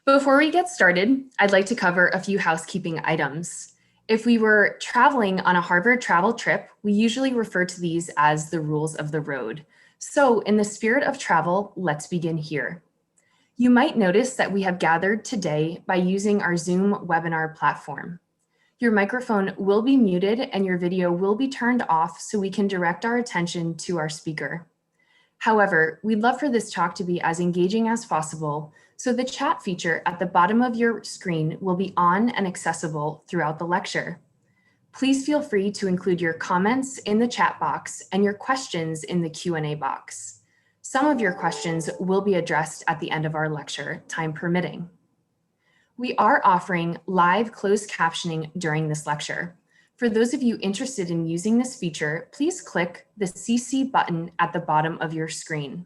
Before we get started, I'd like to cover a few housekeeping items. If we were traveling on a Harvard travel trip, we usually refer to these as the rules of the road. So in the spirit of travel, let's begin here. You might notice that we have gathered today by using our Zoom webinar platform. Your microphone will be muted and your video will be turned off so we can direct our attention to our speaker. However, we'd love for this talk to be as engaging as possible, so the chat feature at the bottom of your screen will be on and accessible throughout the lecture. Please feel free to include your comments in the chat box and your questions in the Q&A box. Some of your questions will be addressed at the end of our lecture, time permitting. We are offering live closed captioning during this lecture. For those of you interested in using this feature, please click the CC button at the bottom of your screen.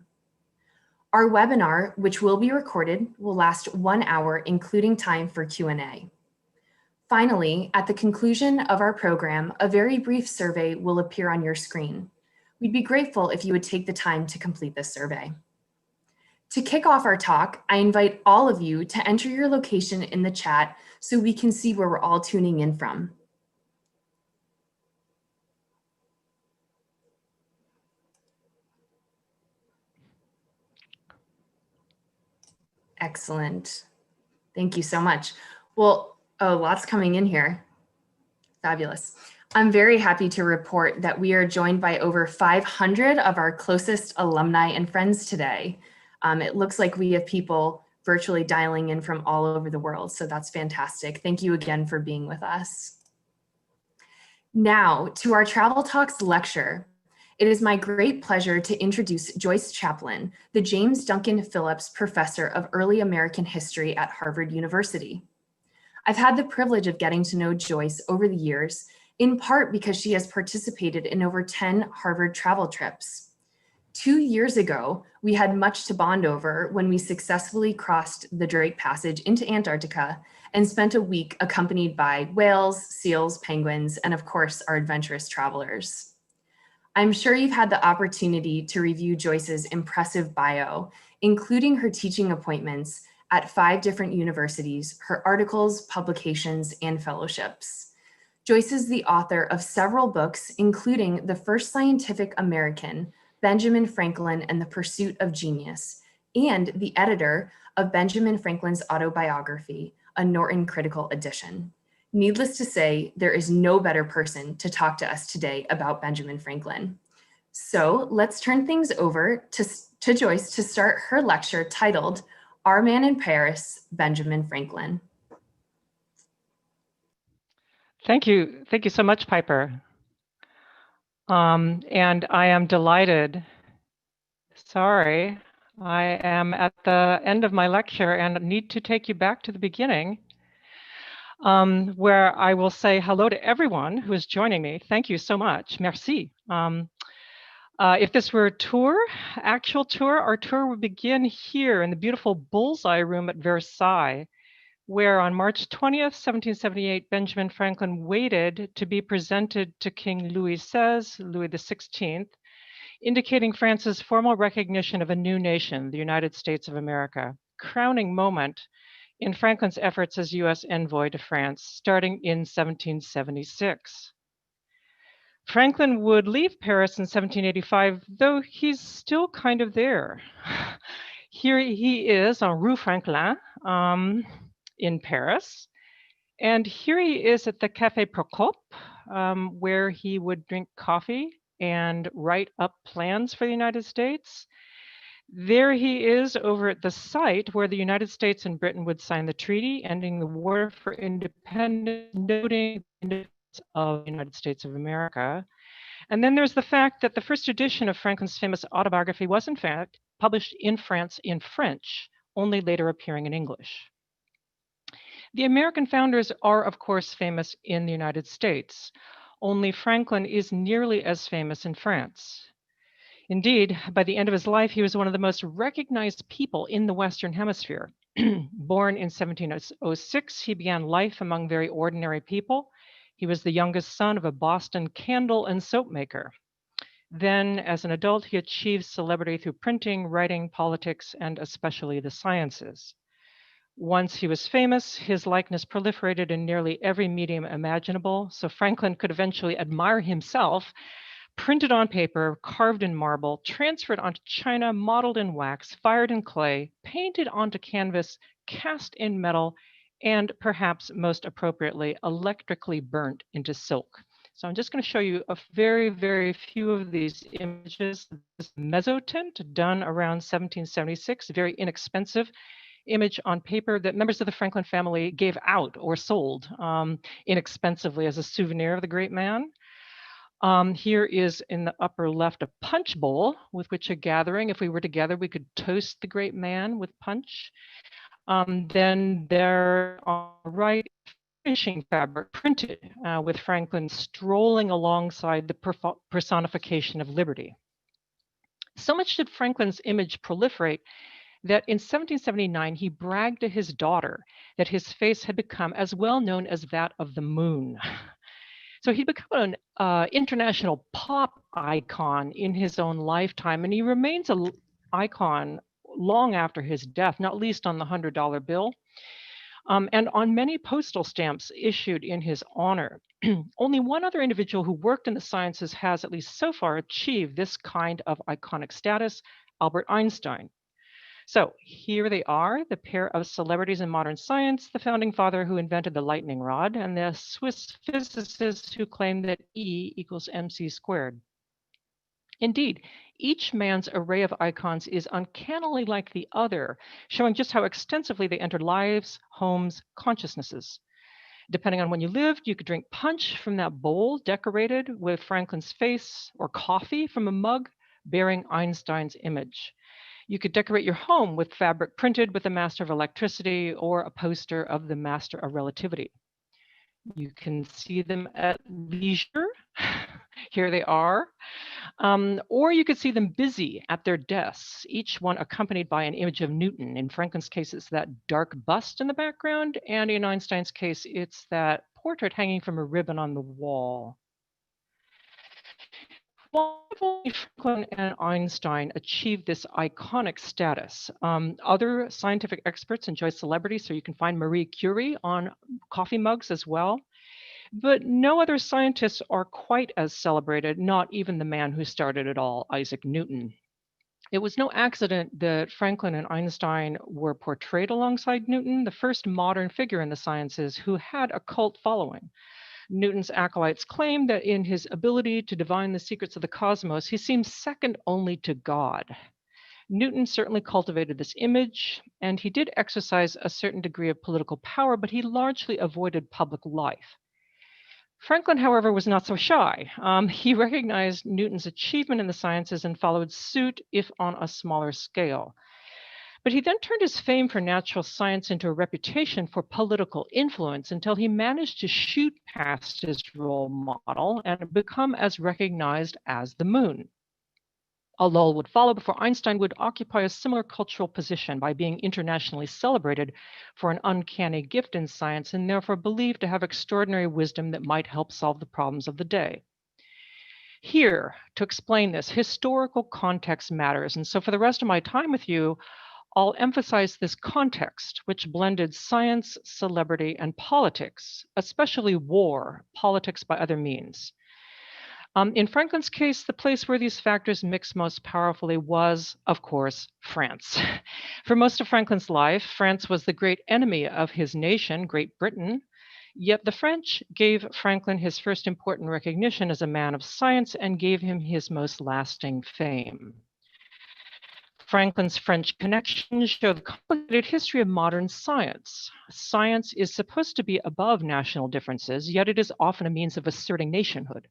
Our webinar, which will be recorded, will last 1 hour, including time for Q&A. Finally, at the conclusion of our program, a very brief survey will appear on your screen. We'd be grateful if you would take the time to complete this survey. To kick off our talk, I invite all of you to enter your location in the chat so we can see where we're all tuning in from. Excellent. Thank you so much. Well, lots coming in here. Fabulous. I'm very happy to report that we are joined by over 500 of our closest alumni and friends today. It looks like we have people virtually dialing in from all over the world, so that's fantastic. Thank you again for being with us. Now, to our Travel Talks lecture. It is my great pleasure to introduce Joyce Chaplin, the James Duncan Phillips Professor of Early American History at Harvard University. I've had the privilege of getting to know Joyce over the years, in part because she has participated in over 10 Harvard travel trips. 2 years ago, we had much to bond over when we successfully crossed the Drake Passage into Antarctica and spent a week accompanied by whales, seals, penguins, and of course, our adventurous travelers. I'm sure you've had the opportunity to review Joyce's impressive bio, including her teaching appointments at 5 different universities, her articles, publications, and fellowships. Joyce is the author of several books, including The First Scientific American, Benjamin Franklin and the Pursuit of Genius, and the editor of Benjamin Franklin's autobiography, a Norton Critical Edition. Needless to say, there is no better person to talk to us today about Benjamin Franklin. So let's turn things over to Joyce to start her lecture titled, Our Man in Paris, Benjamin Franklin. Thank you. Thank you so much, Piper. And I am delighted. Sorry, I am at the end of my lecture and need to take you back to the beginning, where I will say hello to everyone who is joining me. Thank you so much. Merci. If this were a tour, actual tour, our tour would begin here in the beautiful Bullseye Room at Versailles, where on March 20th, 1778, Benjamin Franklin waited to be presented to King Louis XVI, indicating France's formal recognition of a new nation, the United States of America, crowning moment in Franklin's efforts as US envoy to France, starting in 1776. Franklin would leave Paris in 1785, though he's still kind of there. Here he is on Rue Franklin in Paris. And here he is at the Café Procope, where he would drink coffee and write up plans for the United States. There he is over at the site where the United States and Britain would sign the treaty, ending the war for independence, noting the independence of the United States of America. And then there's the fact that the first edition of Franklin's famous autobiography was in fact published in France in French, only later appearing in English. The American founders are, of course, famous in the United States. Only Franklin is nearly as famous in France. Indeed, by the end of his life, he was one of the most recognized people in the Western Hemisphere. Born in 1706, he began life among very ordinary people. He was the youngest son of a Boston candle and soap maker. Then, as an adult, he achieved celebrity through printing, writing, politics, and especially the sciences. Once he was famous, his likeness proliferated in nearly every medium imaginable, so Franklin could eventually admire himself printed on paper, carved in marble, transferred onto china, modeled in wax, fired in clay, painted onto canvas, cast in metal, and perhaps most appropriately, electrically burnt into silk. So I'm just going to show you a very, very few of these images. This is mezzotint done around 1776, very inexpensive image on paper that members of the Franklin family gave out or sold inexpensively as a souvenir of the great man. Here is in the upper left a punch bowl with which a gathering, if we were together, we could toast the great man with punch. Then there on the right, finishing fabric printed with Franklin strolling alongside the personification of liberty. So much did Franklin's image proliferate that in 1779 he bragged to his daughter that his face had become as well known as that of the moon. So he'd become an international pop icon in his own lifetime, and he remains an icon long after his death, not least on the $100 bill, and on many postal stamps issued in his honor. Only one other individual who worked in the sciences has, at least so far, achieved this kind of iconic status, Albert Einstein. So here they are, the pair of celebrities in modern science, the founding father who invented the lightning rod, and the Swiss physicist who claimed that E equals mc squared. Indeed, each man's array of icons is uncannily like the other, showing just how extensively they entered lives, homes, consciousnesses. Depending on when you lived, you could drink punch from that bowl decorated with Franklin's face, or coffee from a mug bearing Einstein's image. You could decorate your home with fabric printed with the master of electricity or a poster of the master of relativity. You can see them at leisure. Here they are. Or you could see them busy at their desks, each one accompanied by an image of Newton. In Franklin's case, it's that dark bust in the background, and in Einstein's case, it's that portrait hanging from a ribbon on the wall. While Franklin and Einstein achieved this iconic status, other scientific experts enjoy celebrity, so you can find Marie Curie on coffee mugs as well. But no other scientists are quite as celebrated, not even the man who started it all, Isaac Newton. It was no accident that Franklin and Einstein were portrayed alongside Newton, the first modern figure in the sciences who had a cult following. Newton's acolytes claim that in his ability to divine the secrets of the cosmos, he seems second only to God. Newton certainly cultivated this image, and he did exercise a certain degree of political power, but he largely avoided public life. Franklin, however, was not so shy. He recognized Newton's achievement in the sciences and followed suit, if on a smaller scale. But he then turned his fame for natural science into a reputation for political influence until he managed to shoot past his role model and become as recognized as the moon. A lull would follow before Einstein would occupy a similar cultural position by being internationally celebrated for an uncanny gift in science and therefore believed to have extraordinary wisdom that might help solve the problems of the day. Here, to explain this, historical context matters. And so for the rest of my time with you, I'll emphasize this context, which blended science, celebrity, and politics, especially war, politics by other means. In Franklin's case, the place where these factors mixed most powerfully was, of course, France. For most of Franklin's life, France was the great enemy of his nation, Great Britain. Yet the French gave Franklin his first important recognition as a man of science and gave him his most lasting fame. Franklin's French connections show the complicated history of modern science. Science is supposed to be above national differences, yet it is often a means of asserting nationhood.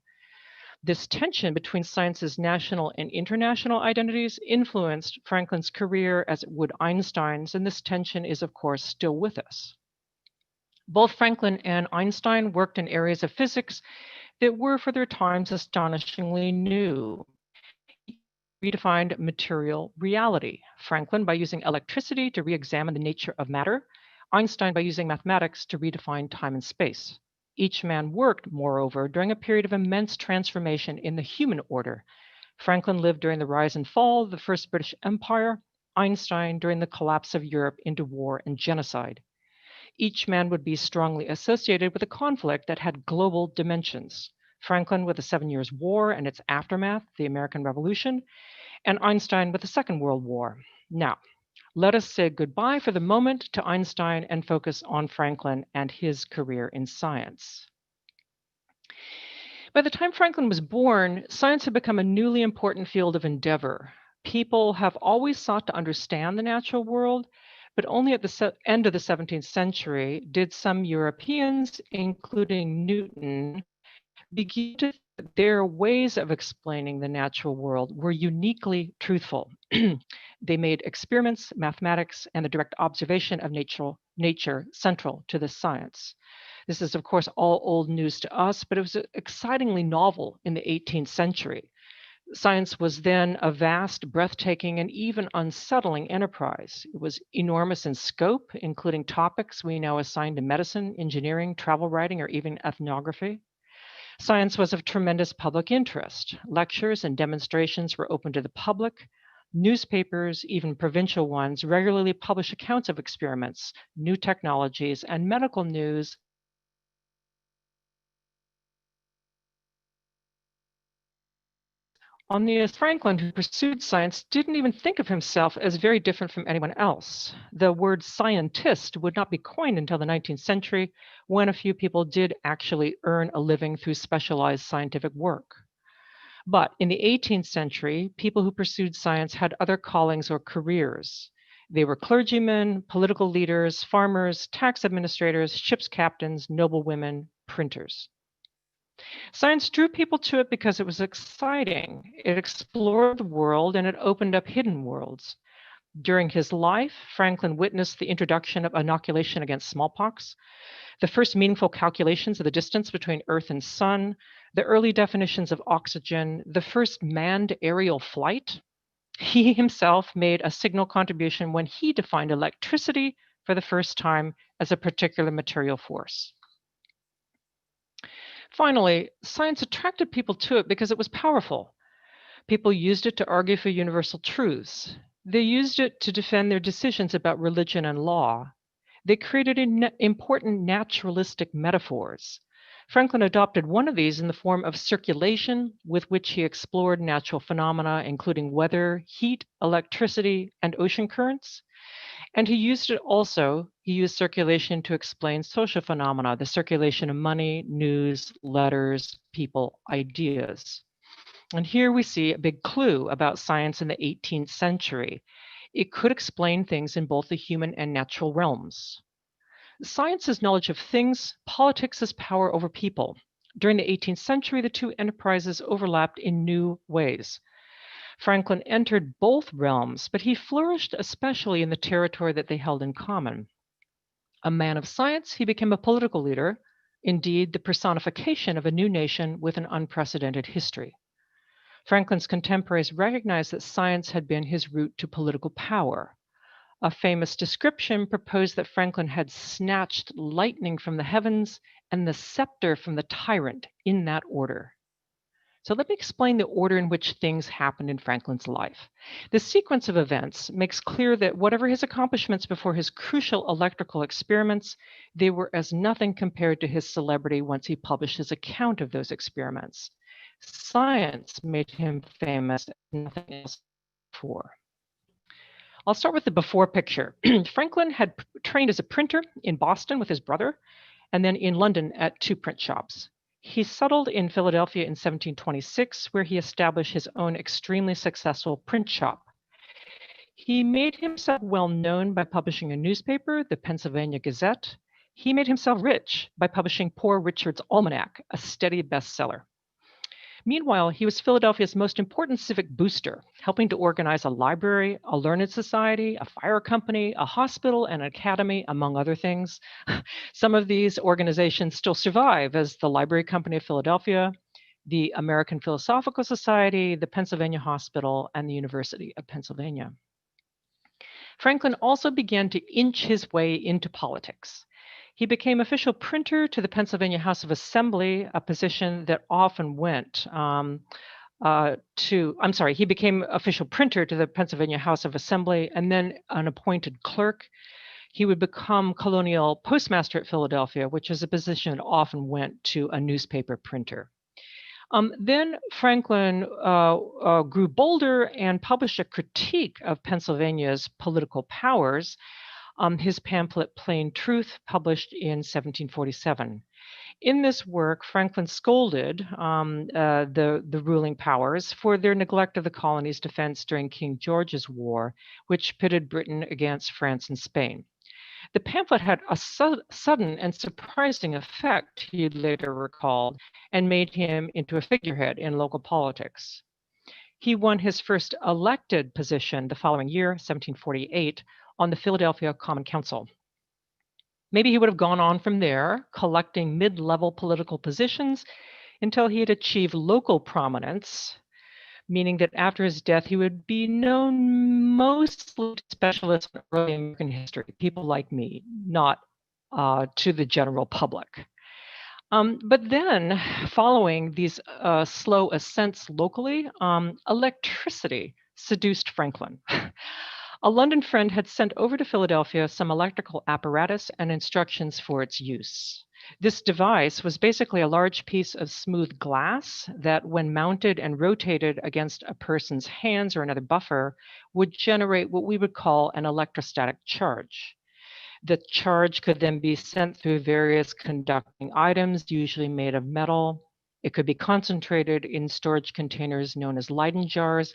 This tension between science's national and international identities influenced Franklin's career as it would Einstein's, and this tension is, of course, still with us. Both Franklin and Einstein worked in areas of physics that were, for their times, astonishingly new. Redefined material reality. Franklin by using electricity to re-examine the nature of matter, Einstein by using mathematics to redefine time and space. Each man worked, moreover, during a period of immense transformation in the human order. Franklin lived during the rise and fall of the First British Empire. Einstein during the collapse of Europe into war and genocide. Each man would be strongly associated with a conflict that had global dimensions. Franklin with the 7 Years' War and its aftermath, the American Revolution, and Einstein with the Second World War. Now, let us say goodbye for the moment to Einstein and focus on Franklin and his career in science. By the time Franklin was born, science had become a newly important field of endeavor. People have always sought to understand the natural world, but only at the end of the 17th century did some Europeans, including Newton, begin to think that their ways of explaining the natural world were uniquely truthful. They made experiments, mathematics, and the direct observation of nature central to this science. This is, of course, all old news to us, but it was excitingly novel in the 18th century. Science was then a vast, breathtaking, and even unsettling enterprise. It was enormous in scope, including topics we now assign to medicine, engineering, travel writing, or even ethnography. Science was of tremendous public interest. Lectures and demonstrations were open to the public. Newspapers, even provincial ones, regularly publish accounts of experiments, new technologies, and medical news. On the Franklin, who pursued science, didn't even think of himself as very different from anyone else. The word scientist would not be coined until the 19th century, when a few people did actually earn a living through specialized scientific work. But in the 18th century, people who pursued science had other callings or careers. They were clergymen, political leaders, farmers, tax administrators, ship's captains, noblewomen, printers. Science drew people to it because it was exciting. It explored the world and it opened up hidden worlds. During his life, Franklin witnessed the introduction of inoculation against smallpox, the first meaningful calculations of the distance between Earth and Sun, the early definitions of oxygen, the first manned aerial flight. He himself made a signal contribution when he defined electricity for the first time as a particular material force. Finally, science attracted people to it because it was powerful. People used it to argue for universal truths. They used it to defend their decisions about religion and law. They created important naturalistic metaphors. Franklin adopted one of these in the form of circulation, with which he explored natural phenomena, including weather, heat, electricity, and ocean currents. And he used circulation to explain social phenomena, the circulation of money, news, letters, people, ideas. And here we see a big clue about science in the 18th century. It could explain things in both the human and natural realms. Science is knowledge of things, politics is power over people. During the 18th century, the two enterprises overlapped in new ways. Franklin entered both realms, but he flourished especially in the territory that they held in common. A man of science, he became a political leader, indeed the personification of a new nation with an unprecedented history. Franklin's contemporaries recognized that science had been his route to political power. A famous description proposed that Franklin had snatched lightning from the heavens and the scepter from the tyrant in that order. So let me explain the order in which things happened in Franklin's life. The sequence of events makes clear that whatever his accomplishments before his crucial electrical experiments, they were as nothing compared to his celebrity once he published his account of those experiments. Science made him famous as nothing else before. I'll start with the before picture. Franklin had trained as a printer in Boston with his brother, and then in London at two print shops. He settled in Philadelphia in 1726, where he established his own extremely successful print shop. He made himself well known by publishing a newspaper, the Pennsylvania Gazette. He made himself rich by publishing Poor Richard's Almanac, a steady bestseller. Meanwhile, he was Philadelphia's most important civic booster, helping to organize a library, a learned society, a fire company, a hospital, and an academy, among other things. Some of these organizations still survive, as the Library Company of Philadelphia, the American Philosophical Society, the Pennsylvania Hospital, and the University of Pennsylvania. Franklin also began to inch his way into politics. He became official printer to the Pennsylvania House of Assembly, a position that often went he became official printer to the Pennsylvania House of Assembly and then an appointed clerk. He would become colonial postmaster at Philadelphia, which is a position that often went to a newspaper printer. Then Franklin grew bolder and published a critique of Pennsylvania's political powers. His pamphlet, Plain Truth, published in 1747. In this work, Franklin scolded the ruling powers for their neglect of the colony's defense during King George's War, which pitted Britain against France and Spain. The pamphlet had a sudden and surprising effect, he later recalled, and made him into a figurehead in local politics. He won his first elected position the following year, 1748, on the Philadelphia Common Council. Maybe he would have gone on from there, collecting mid-level political positions until he had achieved local prominence, meaning that after his death, he would be known mostly to specialists in early American history, people like me, not to the general public. But then, following these slow ascents locally, electricity seduced Franklin. A London friend had sent over to Philadelphia some electrical apparatus and instructions for its use. This device was basically a large piece of smooth glass that, when mounted and rotated against a person's hands or another buffer, would generate what we would call an electrostatic charge. The charge could then be sent through various conducting items, usually made of metal. It could be concentrated in storage containers known as Leyden jars,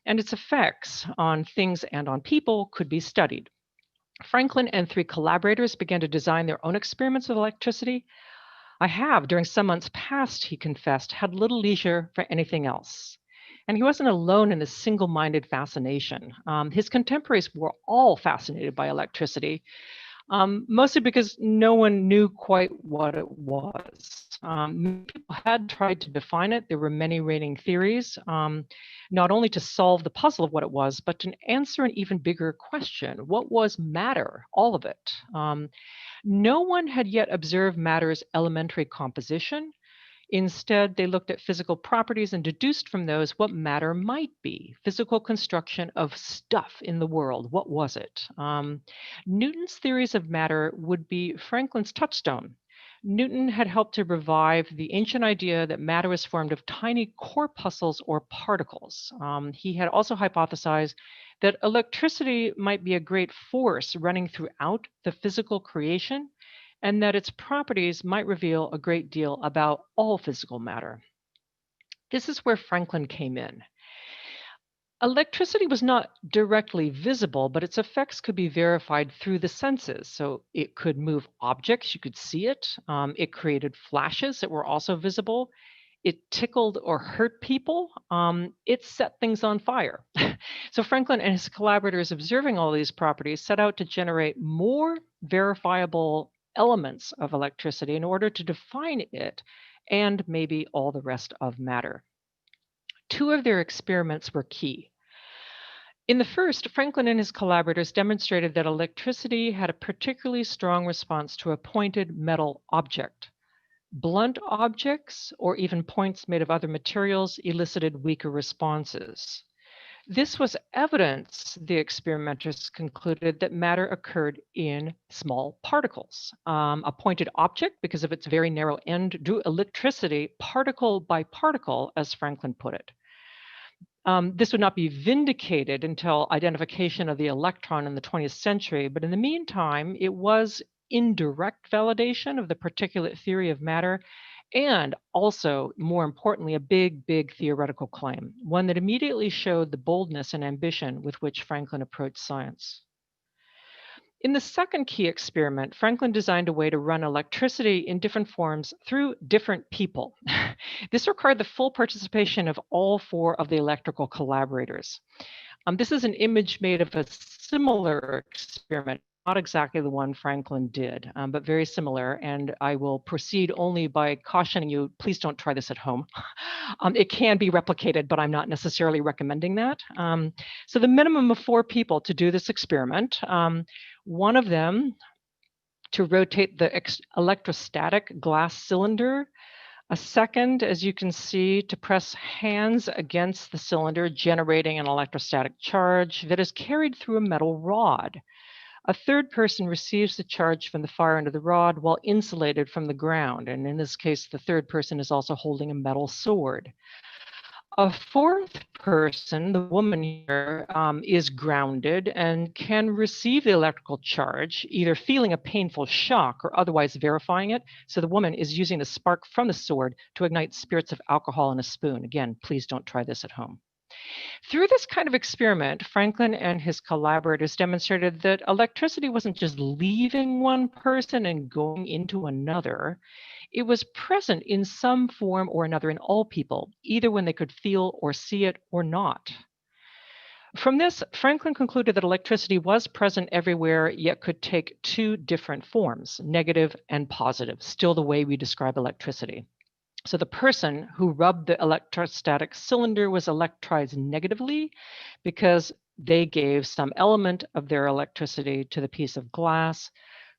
and its effects on things and on people could be studied. Franklin and 3 collaborators began to design their own experiments with electricity. I have, during some months past, he confessed, had little leisure for anything else. And he wasn't alone in this single-minded fascination. His contemporaries were all fascinated by electricity, mostly because no one knew quite what it was. People had tried to define it. There were many reigning theories, not only to solve the puzzle of what it was, but to answer an even bigger question. What was matter? All of it. No one had yet observed matter's elementary composition. Instead, they looked at physical properties and deduced from those what matter might be. Physical construction of stuff in the world. What was it? Newton's theories of matter would be Franklin's touchstone. Newton had helped to revive the ancient idea that matter was formed of tiny corpuscles or particles. He had also hypothesized that electricity might be a great force running throughout the physical creation, and that its properties might reveal a great deal about all physical matter. This is where Franklin came in. Electricity was not directly visible, but its effects could be verified through the senses. So it could move objects, you could see it. It created flashes that were also visible. It tickled or hurt people. It set things on fire. So Franklin and his collaborators, observing all these properties, set out to generate more verifiable elements of electricity in order to define it and maybe all the rest of matter. 2 of their experiments were key. In the first, Franklin and his collaborators demonstrated that electricity had a particularly strong response to a pointed metal object. Blunt objects, or even points made of other materials, elicited weaker responses. This was evidence, the experimenters concluded, that matter occurred in small particles. A pointed object, because of its very narrow end, drew electricity particle by particle, as Franklin put it. This would not be vindicated until identification of the electron in the 20th century, but in the meantime, it was indirect validation of the particulate theory of matter, and also, more importantly, a big, big theoretical claim, one that immediately showed the boldness and ambition with which Franklin approached science. In the second key experiment, Franklin designed a way to run electricity in different forms through different people. This required the full participation of all 4 of the electrical collaborators. This is an image made of a similar experiment, not exactly the one Franklin did, but very similar. And I will proceed only by cautioning you, please don't try this at home. It can be replicated, but I'm not necessarily recommending that. So the minimum of 4 people to do this experiment. One of them to rotate the electrostatic glass cylinder A second, as you can see, to press hands against the cylinder, generating an electrostatic charge that is carried through a metal rod. A third person receives the charge from the far end of the rod while insulated from the ground. And in this case, the third person is also holding a metal sword. A fourth person, the woman here, is grounded and can receive the electrical charge, either feeling a painful shock or otherwise verifying it. So the woman is using the spark from the sword to ignite spirits of alcohol in a spoon. Again, please don't try this at home. Through this kind of experiment, Franklin and his collaborators demonstrated that electricity wasn't just leaving one person and going into another. It was present in some form or another in all people, either when they could feel or see it or not. From this, Franklin concluded that electricity was present everywhere, yet could take two different forms, negative and positive, still the way we describe electricity. So the person who rubbed the electrostatic cylinder was electrized negatively because they gave some element of their electricity to the piece of glass.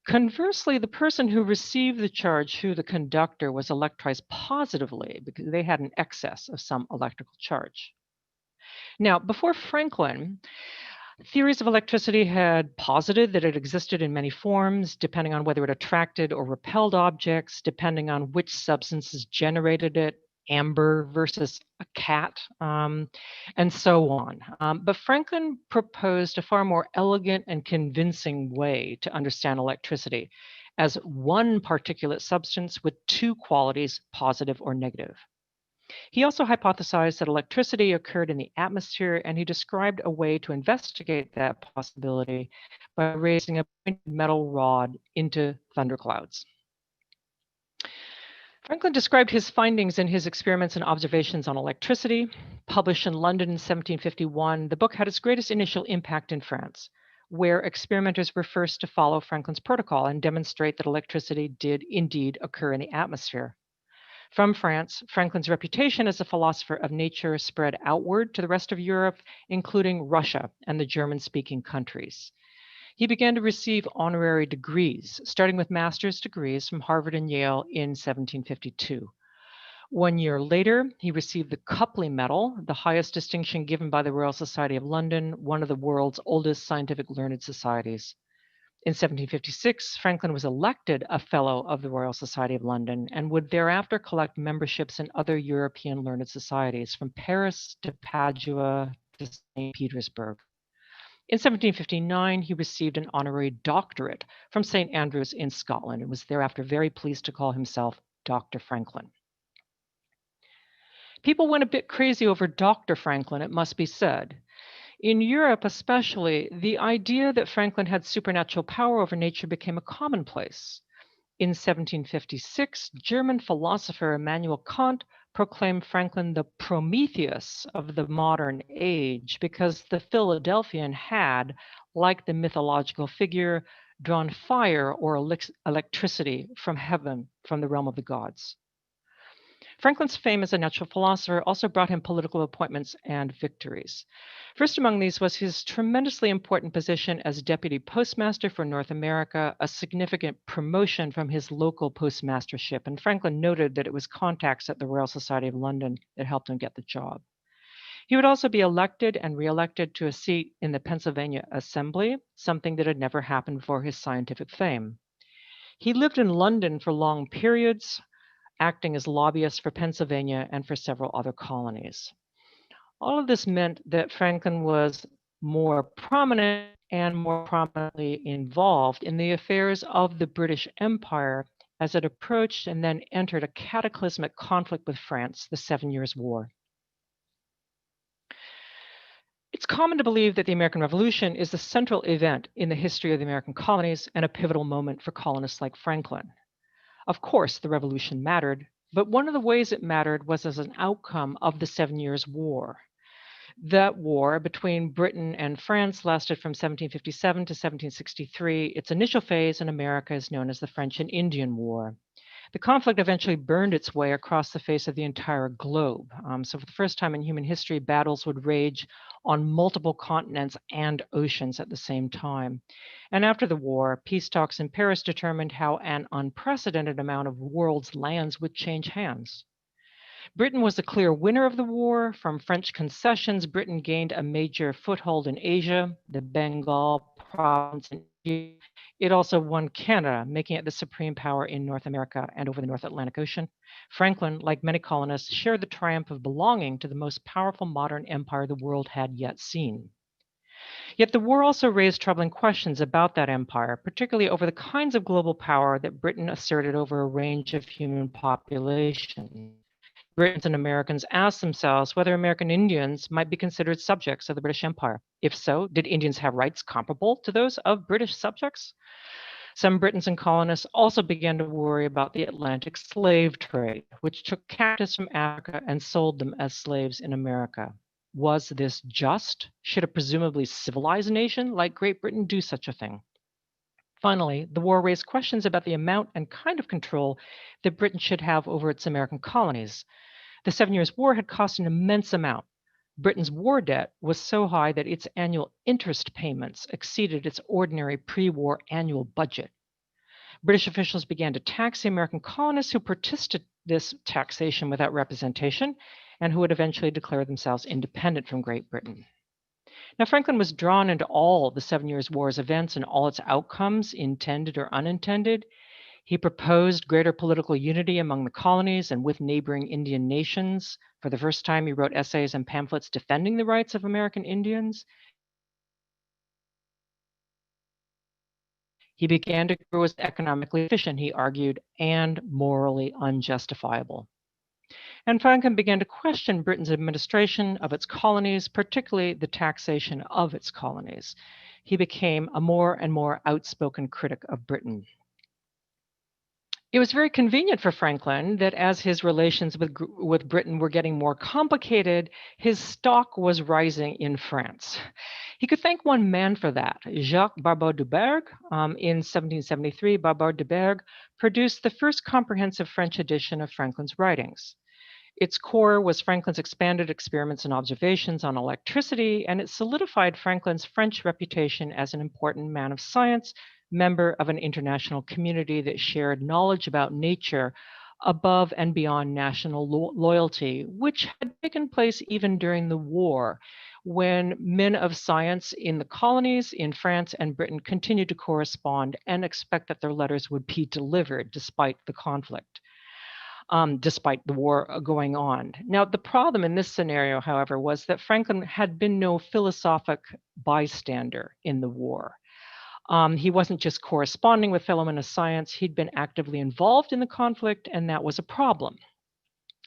Conversely, the person who received the charge through the conductor was electrized positively because they had an excess of some electrical charge. Now, before Franklin, theories of electricity had posited that it existed in many forms, depending on whether it attracted or repelled objects, depending on which substances generated it, amber versus a cat, and so on. But Franklin proposed a far more elegant and convincing way to understand electricity as one particulate substance with two qualities, positive or negative. He also hypothesized that electricity occurred in the atmosphere, and he described a way to investigate that possibility by raising a pointed metal rod into thunderclouds. Franklin described his findings in his experiments and observations on electricity. Published in London in 1751, the book had its greatest initial impact in France, where experimenters were first to follow Franklin's protocol and demonstrate that electricity did indeed occur in the atmosphere. From France, Franklin's reputation as a philosopher of nature spread outward to the rest of Europe, including Russia and the German-speaking countries. He began to receive honorary degrees, starting with master's degrees from Harvard and Yale in 1752. 1 year later, he received the Copley Medal, the highest distinction given by the Royal Society of London, one of the world's oldest scientific learned societies. In 1756, Franklin was elected a Fellow of the Royal Society of London and would thereafter collect memberships in other European learned societies, from Paris to Padua to St. Petersburg. In 1759, he received an honorary doctorate from St. Andrews in Scotland and was thereafter very pleased to call himself Dr. Franklin. People went a bit crazy over Dr. Franklin, it must be said. In Europe especially, the idea that Franklin had supernatural power over nature became a commonplace. In 1756, German philosopher Immanuel Kant proclaimed Franklin the Prometheus of the modern age because the Philadelphian had, like the mythological figure, drawn fire or electricity from heaven, from the realm of the gods. Franklin's fame as a natural philosopher also brought him political appointments and victories. First among these was his tremendously important position as deputy postmaster for North America, a significant promotion from his local postmastership. And Franklin noted that it was contacts at the Royal Society of London that helped him get the job. He would also be elected and reelected to a seat in the Pennsylvania Assembly, something that had never happened before his scientific fame. He lived in London for long periods, acting as lobbyist for Pennsylvania and for several other colonies. All of this meant that Franklin was more prominent and more prominently involved in the affairs of the British Empire as it approached and then entered a cataclysmic conflict with France, the 7 Years' War. It's common to believe that the American Revolution is the central event in the history of the American colonies and a pivotal moment for colonists like Franklin. Of course, the revolution mattered, but one of the ways it mattered was as an outcome of the 7 Years' War. That war between Britain and France lasted from 1757 to 1763. Its initial phase in America is known as the French and Indian War. The conflict eventually burned its way across the face of the entire globe. So for the first time in human history, battles would rage on multiple continents and oceans at the same time. And after the war, peace talks in Paris determined how an unprecedented amount of world's lands would change hands. Britain was the clear winner of the war. From French concessions, Britain gained a major foothold in Asia, the Bengal province in India. It also won Canada, making it the supreme power in North America and over the North Atlantic Ocean. Franklin, like many colonists, shared the triumph of belonging to the most powerful modern empire the world had yet seen. Yet the war also raised troubling questions about that empire, particularly over the kinds of global power that Britain asserted over a range of human populations. Britons and Americans asked themselves whether American Indians might be considered subjects of the British Empire. If so, did Indians have rights comparable to those of British subjects? Some Britons and colonists also began to worry about the Atlantic slave trade, which took captives from Africa and sold them as slaves in America. Was this just? Should a presumably civilized nation like Great Britain do such a thing? Finally, the war raised questions about the amount and kind of control that Britain should have over its American colonies. The 7 Years' War had cost an immense amount. Britain's war debt was so high that its annual interest payments exceeded its ordinary pre-war annual budget. British officials began to tax the American colonists who participated in this taxation without representation and who would eventually declare themselves independent from Great Britain. Now, Franklin was drawn into all the 7 Years' War's events and all its outcomes, intended or unintended. He proposed greater political unity among the colonies and with neighboring Indian nations. For the first time, he wrote essays and pamphlets defending the rights of American Indians. He began to grow as economically efficient, he argued, and morally unjustifiable. And Franklin began to question Britain's administration of its colonies, particularly the taxation of its colonies. He became a more and more outspoken critic of Britain. It was very convenient for Franklin that as his relations with Britain were getting more complicated, his stock was rising in France. He could thank one man for that, Jacques Barbeau de Berg. In 1773, Barbeau de Berg produced the first comprehensive French edition of Franklin's writings. Its core was Franklin's expanded experiments and observations on electricity, and it solidified Franklin's French reputation as an important man of science, member of an international community that shared knowledge about nature above and beyond national loyalty, which had taken place even during the war, when men of science in the colonies in France and Britain continued to correspond and expect that their letters would be delivered despite the conflict. Despite the war going on. Now, the problem in this scenario, however, was that Franklin had been no philosophic bystander in the war. He wasn't just corresponding with fellow men of science, he'd been actively involved in the conflict, and that was a problem.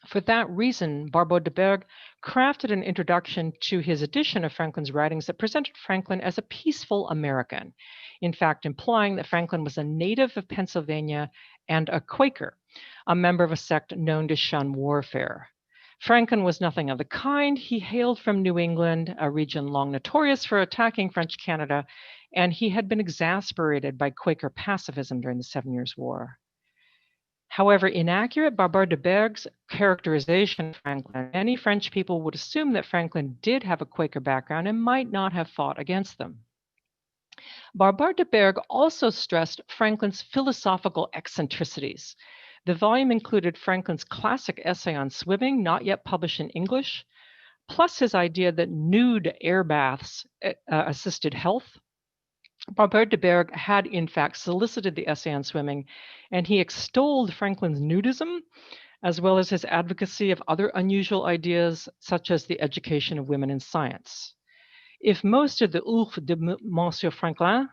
For that reason, Barbeau de Berg crafted an introduction to his edition of Franklin's writings that presented Franklin as a peaceful American, in fact, implying that Franklin was a native of Pennsylvania and a Quaker, a member of a sect known to shun warfare. Franklin was nothing of the kind. He hailed from New England, a region long notorious for attacking French Canada, and he had been exasperated by Quaker pacifism during the 7 Years' War. However inaccurate Barbeau de Berg's characterization of Franklin, many French people would assume that Franklin did have a Quaker background and might not have fought against them. Barbeau de Berg also stressed Franklin's philosophical eccentricities. The volume included Franklin's classic essay on swimming, not yet published in English, plus his idea that nude air baths assisted health. Barbeau de Berg had in fact solicited the essay on swimming, and he extolled Franklin's nudism, as well as his advocacy of other unusual ideas, such as the education of women in science. If most of the Oeuvre de Monsieur Franklin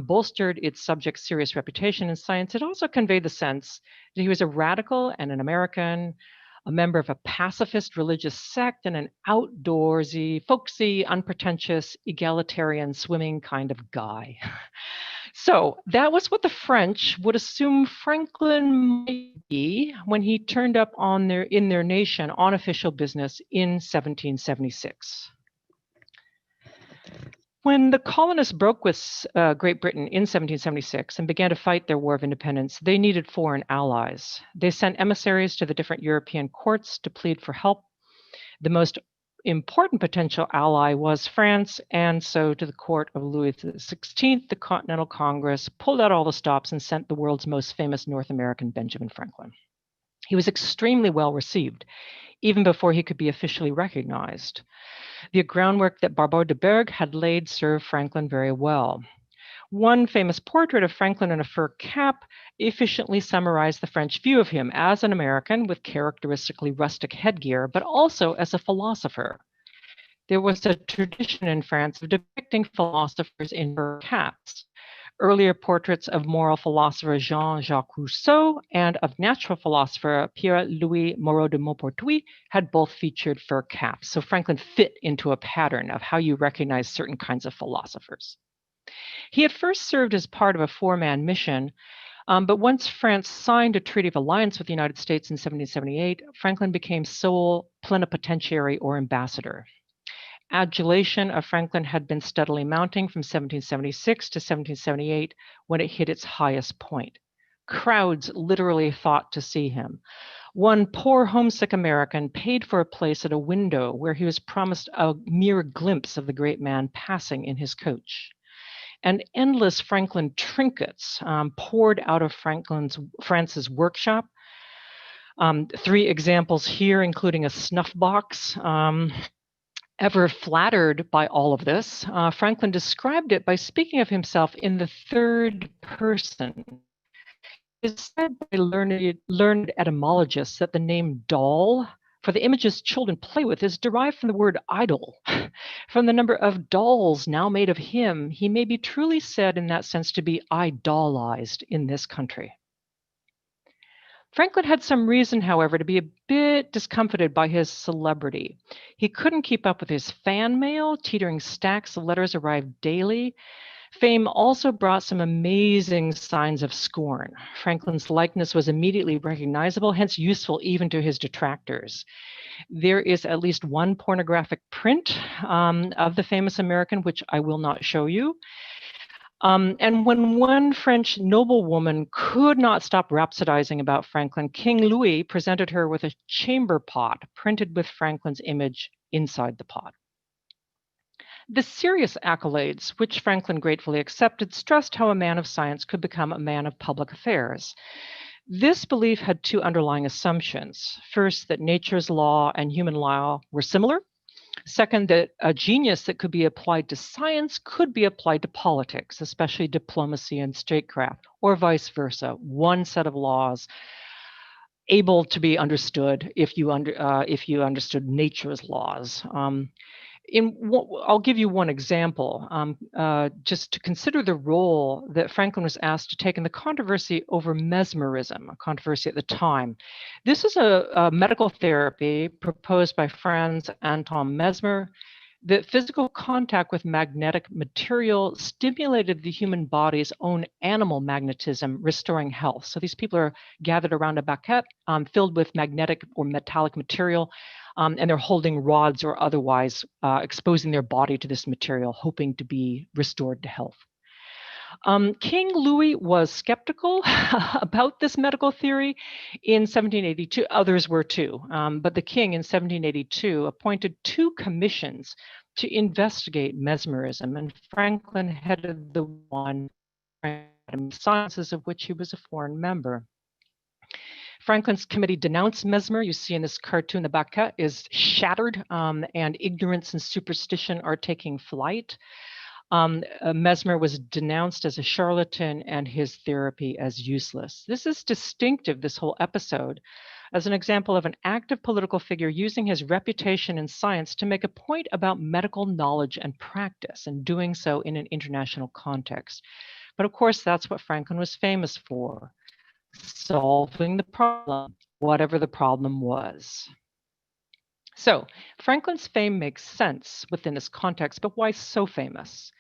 bolstered its subject's serious reputation in science, it also conveyed the sense that he was a radical and an American, a member of a pacifist religious sect, and an outdoorsy, folksy, unpretentious, egalitarian swimming kind of guy. So that was what the French would assume Franklin might be when he turned up in their nation on official business in 1776. When the colonists broke with Great Britain in 1776 and began to fight their War of Independence, they needed foreign allies. They sent emissaries to the different European courts to plead for help. The most important potential ally was France, and so to the court of Louis XVI, the Continental Congress pulled out all the stops and sent the world's most famous North American, Benjamin Franklin. He was extremely well received, even before he could be officially recognized. The groundwork that Barbot de Berg had laid served Franklin very well. One famous portrait of Franklin in a fur cap efficiently summarized the French view of him as an American with characteristically rustic headgear, but also as a philosopher. There was a tradition in France of depicting philosophers in fur caps. Earlier portraits of moral philosopher Jean-Jacques Rousseau and of natural philosopher Pierre-Louis Moreau de Maupertuis had both featured fur caps. So Franklin fit into a pattern of how you recognize certain kinds of philosophers. He had first served as part of a four-man mission, but once France signed a treaty of alliance with the United States in 1778, Franklin became sole plenipotentiary or ambassador. Adulation of Franklin had been steadily mounting from 1776 to 1778 when it hit its highest point. Crowds literally fought to see him. One poor homesick American paid for a place at a window where he was promised a mere glimpse of the great man passing in his coach. And endless Franklin trinkets poured out of France's workshop. Three examples here, including a snuff box. Ever flattered by all of this, Franklin described it by speaking of himself in the third person. It is said by learned etymologists that the name doll for the images children play with is derived from the word idol. From the number of dolls now made of him, he may be truly said in that sense to be idolized in this country. Franklin had some reason, however, to be a bit discomfited by his celebrity. He couldn't keep up with his fan mail. Teetering stacks of letters arrived daily. Fame also brought some amazing signs of scorn. Franklin's likeness was immediately recognizable, hence useful even to his detractors. There is at least one pornographic print of the famous American, which I will not show you. And when one French noblewoman could not stop rhapsodizing about Franklin, King Louis presented her with a chamber pot printed with Franklin's image inside the pot. The serious accolades, which Franklin gratefully accepted, stressed how a man of science could become a man of public affairs. This belief had two underlying assumptions. First, that nature's law and human law were similar. Second, that a genius that could be applied to science could be applied to politics, especially diplomacy and statecraft, or vice versa. One set of laws able to be understood if you understood nature's laws. I'll give you one example, just to consider the role that Franklin was asked to take in the controversy over mesmerism, a controversy at the time. This is a medical therapy proposed by Franz Anton Mesmer that physical contact with magnetic material stimulated the human body's own animal magnetism, restoring health. So these people are gathered around a baquette filled with magnetic or metallic material, and they're holding rods or otherwise exposing their body to this material, hoping to be restored to health. King Louis was skeptical about this medical theory in 1782. Others were too, but the king in 1782 appointed two commissions to investigate mesmerism, and Franklin headed the one, sciences of which he was a foreign member. Franklin's committee denounced Mesmer. You see in this cartoon, the baquette is shattered and ignorance and superstition are taking flight. Mesmer was denounced as a charlatan and his therapy as useless. This is distinctive, this whole episode, as an example of an active political figure using his reputation in science to make a point about medical knowledge and practice, and doing so in an international context. But of course, that's what Franklin was famous for, solving the problem, whatever the problem was. So Franklin's fame makes sense within this context, but why so famous?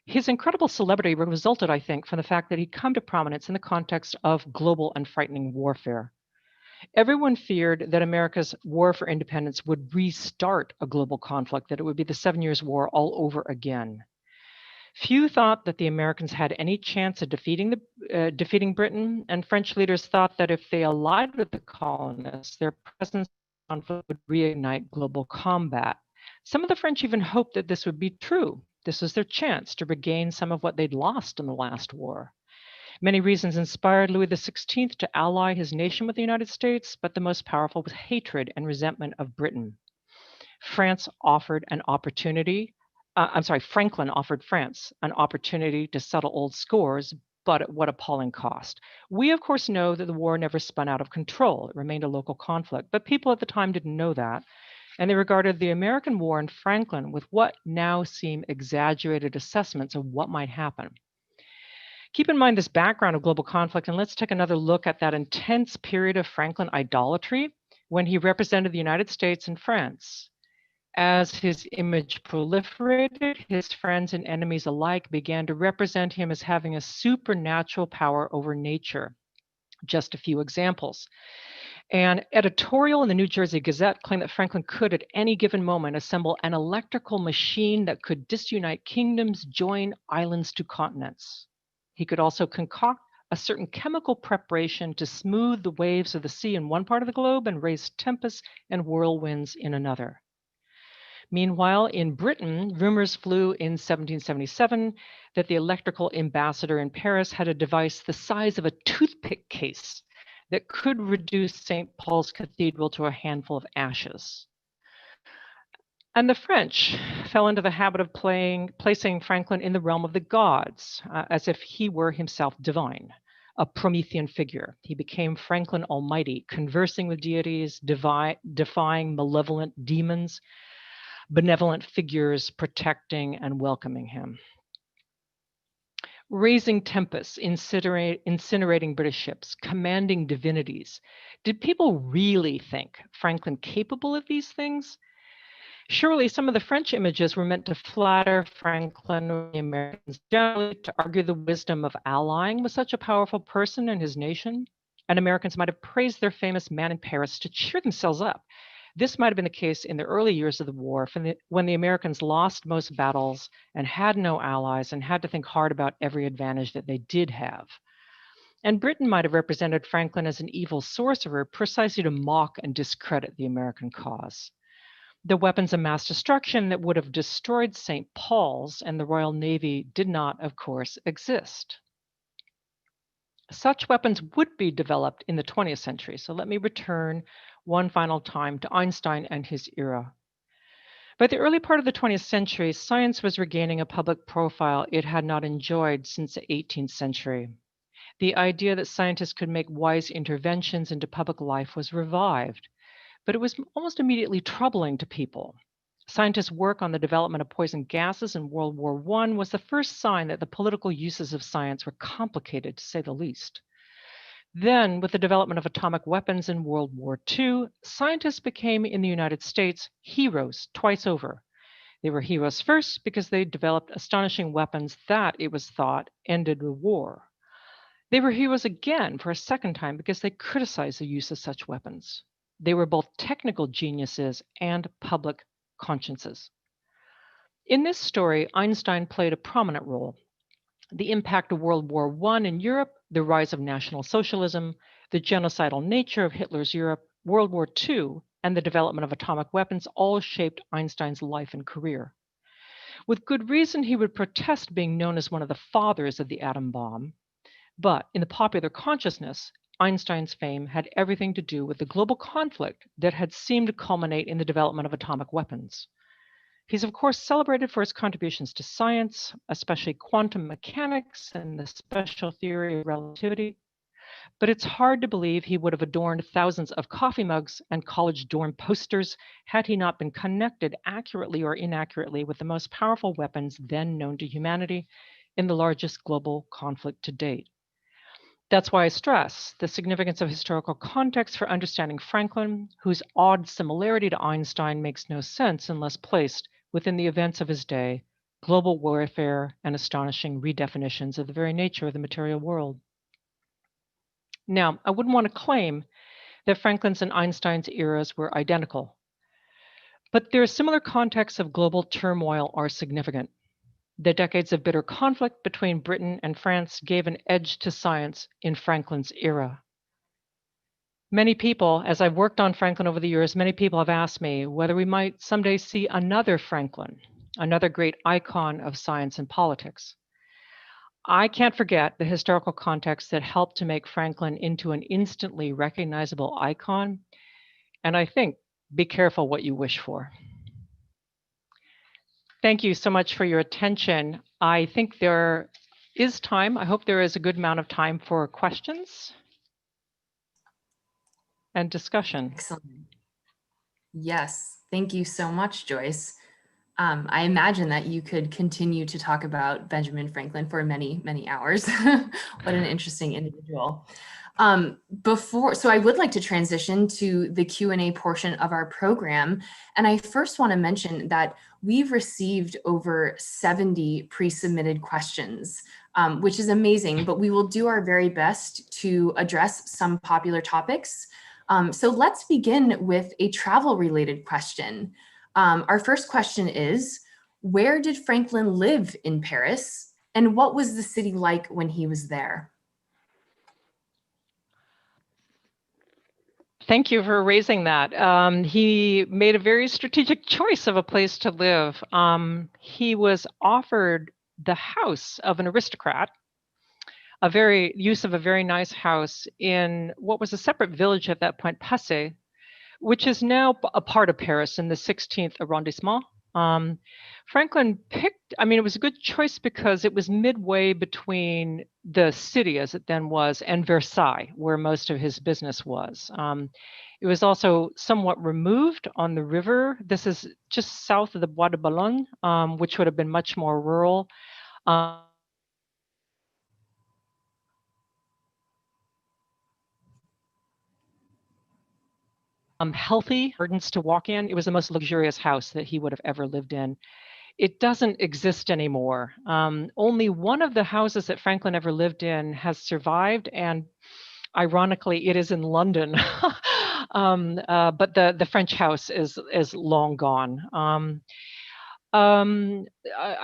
His incredible celebrity resulted, I think, from the fact that he'd come to prominence in the context of global and frightening warfare. Everyone feared that America's war for independence would restart a global conflict, that it would be the 7 Years' War all over again. Few thought that the Americans had any chance of defeating Britain, and French leaders thought that if they allied with the colonists, their presence in conflict would reignite global combat. Some of the French even hoped that this would be true. This was their chance to regain some of what they'd lost in the last war. Many reasons inspired Louis XVI to ally his nation with the United States, but the most powerful was hatred and resentment of Britain. Franklin offered France an opportunity to settle old scores, but at what appalling cost. We, of course, know that the war never spun out of control. It remained a local conflict, but people at the time didn't know that. And they regarded the American war and Franklin with what now seem exaggerated assessments of what might happen. Keep in mind this background of global conflict, and let's take another look at that intense period of Franklin idolatry when he represented the United States and France. As his image proliferated, his friends and enemies alike began to represent him as having a supernatural power over nature. Just a few examples. An editorial in the New Jersey Gazette claimed that Franklin could, at any given moment, assemble an electrical machine that could disunite kingdoms, join islands to continents. He could also concoct a certain chemical preparation to smooth the waves of the sea in one part of the globe and raise tempests and whirlwinds in another. Meanwhile, in Britain, rumors flew in 1777 that the electrical ambassador in Paris had a device the size of a toothpick case that could reduce St. Paul's Cathedral to a handful of ashes. And the French fell into the habit of placing Franklin in the realm of the gods, as if he were himself divine, a Promethean figure. He became Franklin Almighty, conversing with deities, defying malevolent demons, benevolent figures protecting and welcoming him. Raising tempests, incinerating British ships, commanding divinities. Did people really think Franklin capable of these things? Surely some of the French images were meant to flatter Franklin or the Americans generally, to argue the wisdom of allying with such a powerful person and his nation. And Americans might have praised their famous man in Paris to cheer themselves up. This might have been the case in the early years of the war when the Americans lost most battles and had no allies and had to think hard about every advantage that they did have. And Britain might have represented Franklin as an evil sorcerer precisely to mock and discredit the American cause. The weapons of mass destruction that would have destroyed St. Paul's and the Royal Navy did not, of course, exist. Such weapons would be developed in the 20th century. So let me return one final time to Einstein and his era. By the early part of the 20th century, science was regaining a public profile it had not enjoyed since the 18th century. The idea that scientists could make wise interventions into public life was revived, but it was almost immediately troubling to people. Scientists' work on the development of poison gases in World War I was the first sign that the political uses of science were complicated, to say the least. Then, with the development of atomic weapons in World War II, scientists became, in the United States, heroes twice over. They were heroes first because they developed astonishing weapons that, it was thought, ended the war. They were heroes again for a second time because they criticized the use of such weapons. They were both technical geniuses and public consciences. In this story, Einstein played a prominent role. The impact of World War I in Europe, the rise of National Socialism, the genocidal nature of Hitler's Europe, World War II, and the development of atomic weapons all shaped Einstein's life and career. With good reason, he would protest being known as one of the fathers of the atom bomb. But in the popular consciousness, Einstein's fame had everything to do with the global conflict that had seemed to culminate in the development of atomic weapons. He's, of course, celebrated for his contributions to science, especially quantum mechanics and the special theory of relativity. But it's hard to believe he would have adorned thousands of coffee mugs and college dorm posters had he not been connected accurately or inaccurately with the most powerful weapons then known to humanity in the largest global conflict to date. That's why I stress the significance of historical context for understanding Franklin, whose odd similarity to Einstein makes no sense unless placed within the events of his day, global warfare, and astonishing redefinitions of the very nature of the material world. Now, I wouldn't want to claim that Franklin's and Einstein's eras were identical, but their similar contexts of global turmoil are significant. The decades of bitter conflict between Britain and France gave an edge to science in Franklin's era. Many people, as I've worked on Franklin over the years, many people have asked me whether we might someday see another Franklin, another great icon of science and politics. I can't forget the historical context that helped to make Franklin into an instantly recognizable icon. And I think, be careful what you wish for. Thank you so much for your attention. I think there is time. I hope there is a good amount of time for questions and discussion. Excellent. Yes, thank you so much, Joyce. I imagine that you could continue to talk about Benjamin Franklin for many, many hours. What an interesting individual. So I would like to transition to the Q&A portion of our program. And I first want to mention that we've received over 70 pre-submitted questions, which is amazing, but we will do our very best to address some popular topics. So let's begin with a travel-related question. Our first question is, where did Franklin live in Paris, and what was the city like when he was there? Thank you for raising that. He made a very strategic choice of a place to live. He was offered the house of an aristocrat, use of a very nice house in what was a separate village at that point, Passy, which is now a part of Paris in the 16th arrondissement. Franklin picked, it was a good choice because it was midway between the city, as it then was, and Versailles, where most of his business was. It was also somewhat removed on the river. This is just south of the Bois de Boulogne, which would have been much more rural. Healthy gardens to walk in. It was the most luxurious house that he would have ever lived in. It doesn't exist anymore. Only one of the houses that Franklin ever lived in has survived, and ironically, it is in London. But the French house is long gone. I'm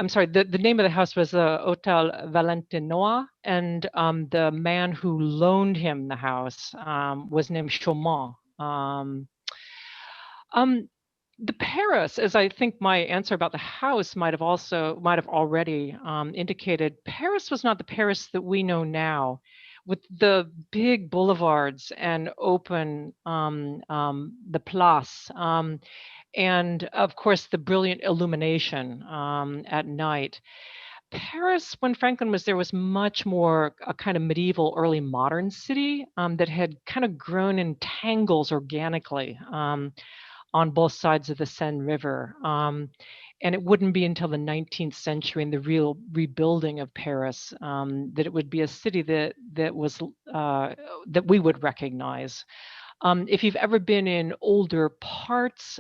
sorry, the name of the house was Hôtel Valentinois, and the man who loaned him the house was named Chaumont. The Paris, as I think my answer about the house might have already indicated, Paris was not the Paris that we know now, with the big boulevards and open the Place, and of course the brilliant illumination at night. Paris, when Franklin was there, was much more a kind of medieval, early modern city that had kind of grown in tangles organically on both sides of the Seine River. And it wouldn't be until the 19th century and the real rebuilding of Paris that it would be a city that we would recognize. If you've ever been in older parts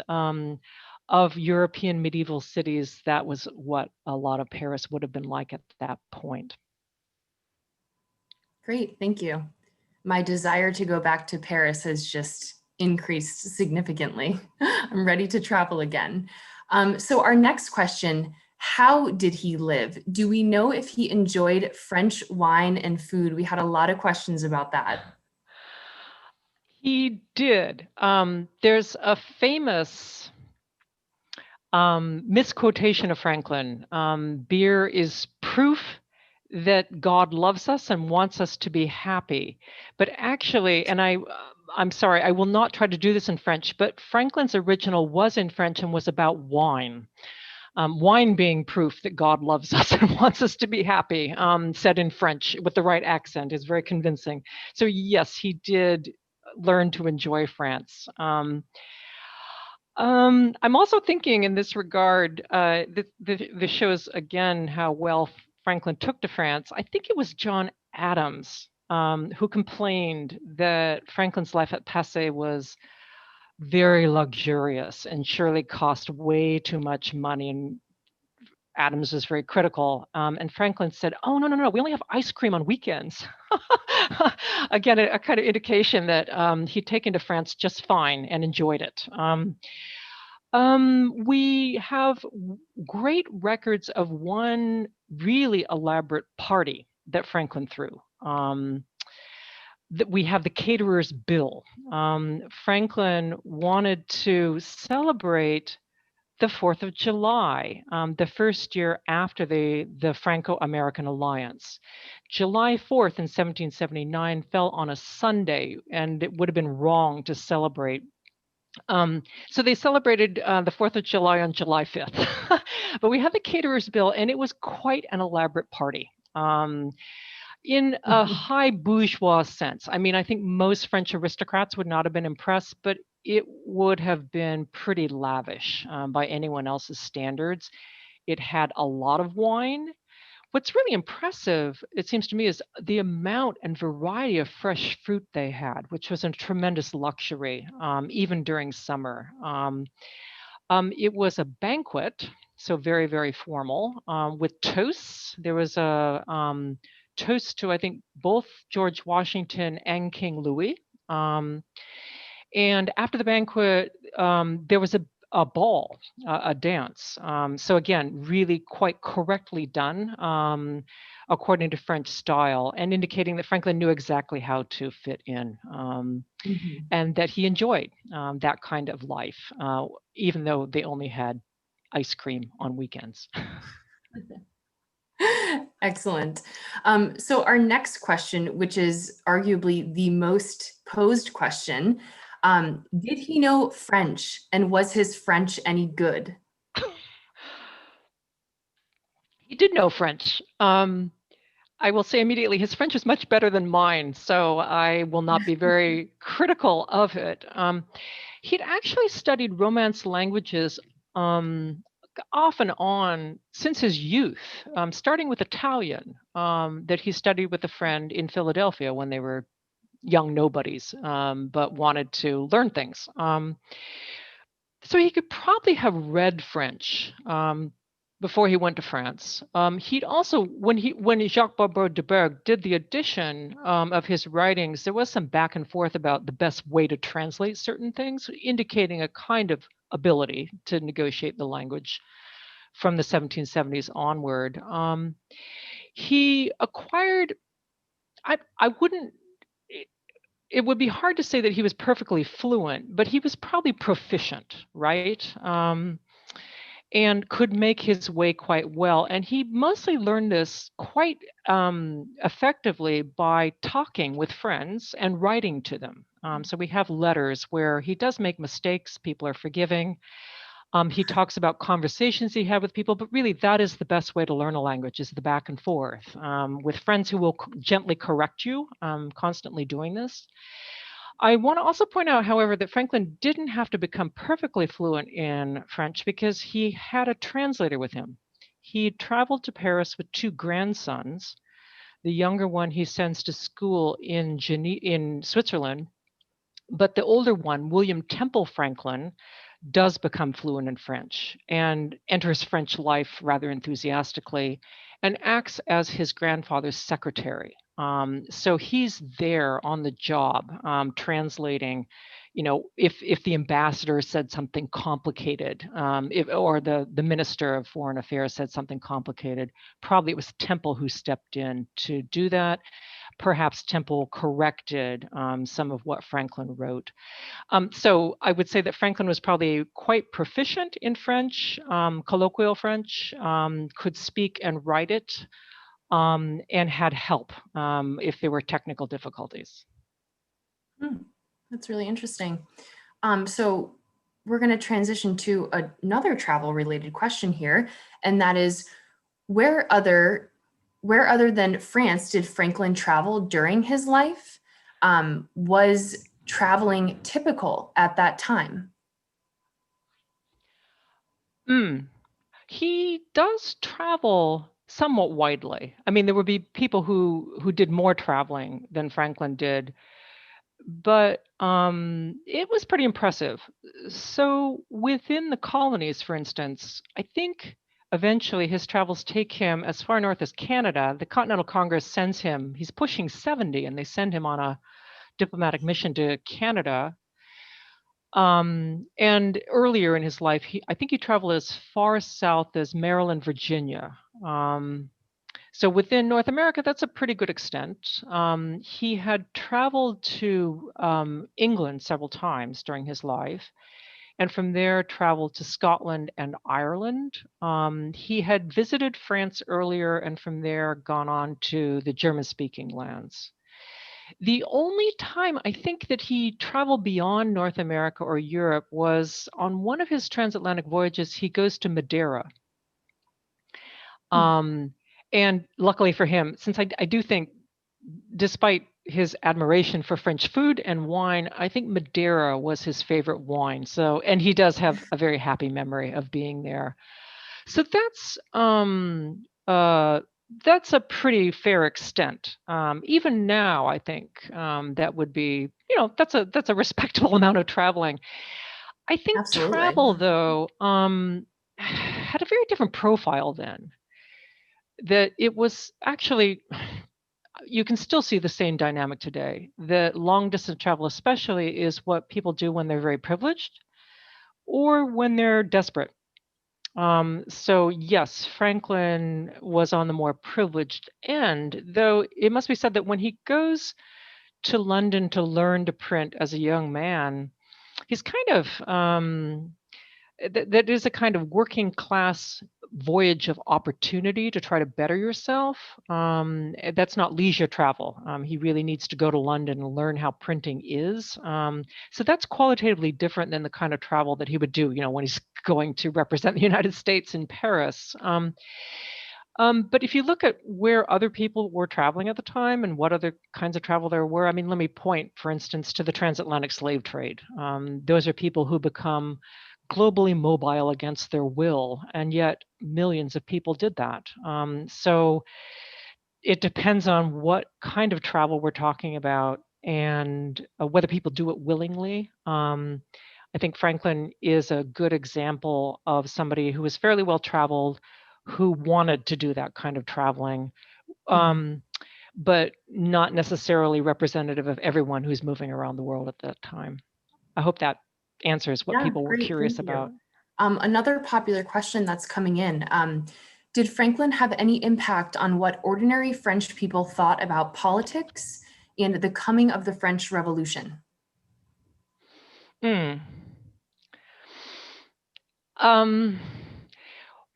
of European medieval cities, that was what a lot of Paris would have been like at that point. Great, thank you. My desire to go back to Paris has just increased significantly. I'm ready to travel again. So our next question, how did he live? Do we know if he enjoyed French wine and food? We had a lot of questions about that. He did. There's a famous misquotation of Franklin. Beer is proof that God loves us and wants us to be happy. But actually, and I'm sorry, I will not try to do this in French, but Franklin's original was in French and was about wine. Wine being proof that God loves us and wants us to be happy, said in French with the right accent, is very convincing. So yes, he did learn to enjoy France. I'm also thinking in this regard, this shows again how well Franklin took to France. I think it was John Adams who complained that Franklin's life at Passy was very luxurious and surely cost way too much money. And Adams was very critical. And Franklin said, oh, no, we only have ice cream on weekends. Again, a kind of indication that he'd taken to France just fine and enjoyed it. We have great records of one really elaborate party that Franklin threw. That we have the caterer's bill. Franklin wanted to celebrate the 4th of July, the first year after the Franco-American alliance. July 4th in 1779 fell on a Sunday, and it would have been wrong to celebrate. So they celebrated the 4th of July on July 5th. But we had the caterer's bill, and it was quite an elaborate party. In a high bourgeois sense. I mean, I think most French aristocrats would not have been impressed, but it would have been pretty lavish by anyone else's standards. It had a lot of wine. What's really impressive, it seems to me, is the amount and variety of fresh fruit they had, which was a tremendous luxury, even during summer. It was a banquet, so very, very formal, with toasts. There was a toast to, I think, both George Washington and King Louis. And after the banquet, there was a ball, a dance. So again, really quite correctly done, according to French style, and indicating that Franklin knew exactly how to fit in, Mhm. and that he enjoyed that kind of life, even though they only had ice cream on weekends. Excellent. So our next question, which is arguably the most posed question, did he know French and was his French any good? He did know French. I will say immediately, his French is much better than mine, so I will not be very critical of it. He'd actually studied Romance languages off and on since his youth, starting with Italian, that he studied with a friend in Philadelphia when they were young nobodies, but wanted to learn things. So he could probably have read French before he went to France. He'd also, when Jacques Barbeau de Berg did the edition of his writings, there was some back and forth about the best way to translate certain things, indicating a kind of ability to negotiate the language from the 1770s onward. He acquired, I wouldn't, it would be hard to say that he was perfectly fluent, but he was probably proficient, right? And could make his way quite well. And he mostly learned this quite effectively by talking with friends and writing to them. So we have letters where he does make mistakes, people are forgiving. He talks about conversations he had with people, but really that is the best way to learn a language, is the back and forth with friends who will gently correct you, constantly doing this. I want to also point out, however, that Franklin didn't have to become perfectly fluent in French because he had a translator with him. He traveled to Paris with two grandsons. The younger one he sends to school in Switzerland, but the older one, William Temple Franklin, does become fluent in French and enters French life rather enthusiastically and acts as his grandfather's secretary. So he's there on the job, translating, if the ambassador said something complicated, or the minister of foreign affairs said something complicated, probably it was Temple who stepped in to do that. Perhaps Temple corrected some of what Franklin wrote. So I would say that Franklin was probably quite proficient in French, colloquial French, could speak and write it, and had help if there were technical difficulties. That's really interesting. So we're going to transition to another travel related question here, and that is where other than France did Franklin travel during his life? Was traveling typical at that time? He does travel somewhat widely. I mean, there would be people who did more traveling than Franklin did, but it was pretty impressive. So within the colonies, for instance, I think eventually his travels take him as far north as Canada. The Continental Congress sends him, he's pushing 70, and they send him on a diplomatic mission to Canada. And earlier in his life, I think he traveled as far south as Maryland, Virginia. So within North America, that's a pretty good extent. He had traveled to England several times during his life, and from there traveled to Scotland and Ireland. He had visited France earlier, and from there gone on to the German-speaking lands. The only time I think that he traveled beyond North America or Europe was on one of his transatlantic voyages. He goes to Madeira. Um, and luckily for him, since I do think, despite his admiration for French food and wine, I think Madeira was his favorite wine. So, and he does have a very happy memory of being there. So that's a pretty fair extent. Even now, I think that would be, that's a respectable amount of traveling. I think Absolutely. travel, though, had a very different profile then. That it was actually, you can still see the same dynamic today. The long distance travel, especially, is what people do when they're very privileged or when they're desperate. So yes, Franklin was on the more privileged end, though it must be said that when he goes to London to learn to print as a young man, he's kind of that is a kind of working class voyage of opportunity to try to better yourself. That's not leisure travel. He really needs to go to London and learn how printing is. So that's qualitatively different than the kind of travel that he would do, when he's going to represent the United States in Paris. But if you look at where other people were traveling at the time and what other kinds of travel there were, I mean, let me point, for instance, to the transatlantic slave trade. Those are people who become globally mobile against their will, and yet millions of people did that. So it depends on what kind of travel we're talking about and whether people do it willingly. I think Franklin is a good example of somebody who was fairly well traveled, who wanted to do that kind of traveling, but not necessarily representative of everyone who's moving around the world at that time. I hope that answers what Yeah, people were great. curious Thank about. you. Another popular question that's coming in, did Franklin have any impact on what ordinary French people thought about politics and the coming of the French Revolution? Mm. Um,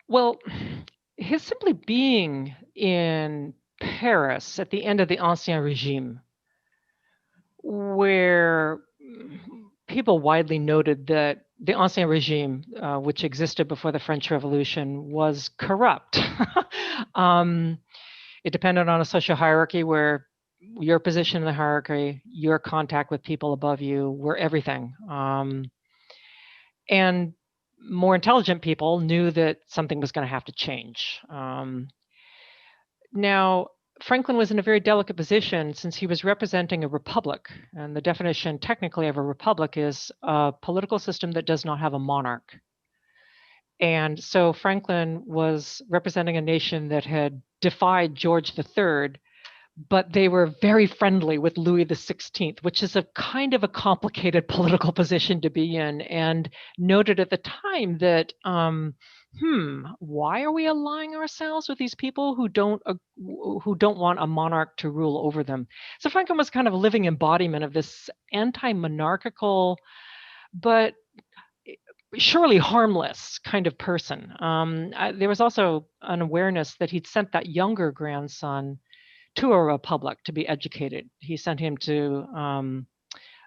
well, his simply being in Paris at the end of the Ancien Regime, where people widely noted that the Ancien Regime, which existed before the French Revolution, was corrupt. It depended on a social hierarchy where your position in the hierarchy, your contact with people above you were everything. And more intelligent people knew that something was going to have to change. Now, Franklin was in a very delicate position since he was representing a republic. And the definition technically of a republic is a political system that does not have a monarch. And so Franklin was representing a nation that had defied George III, but they were very friendly with Louis XVI, which is a kind of a complicated political position to be in, and noted at the time that, why are we aligning ourselves with these people who don't want a monarch to rule over them? So Franklin was kind of a living embodiment of this anti-monarchical, but surely harmless kind of person. There was also an awareness that he'd sent that younger grandson to a republic to be educated. He sent him to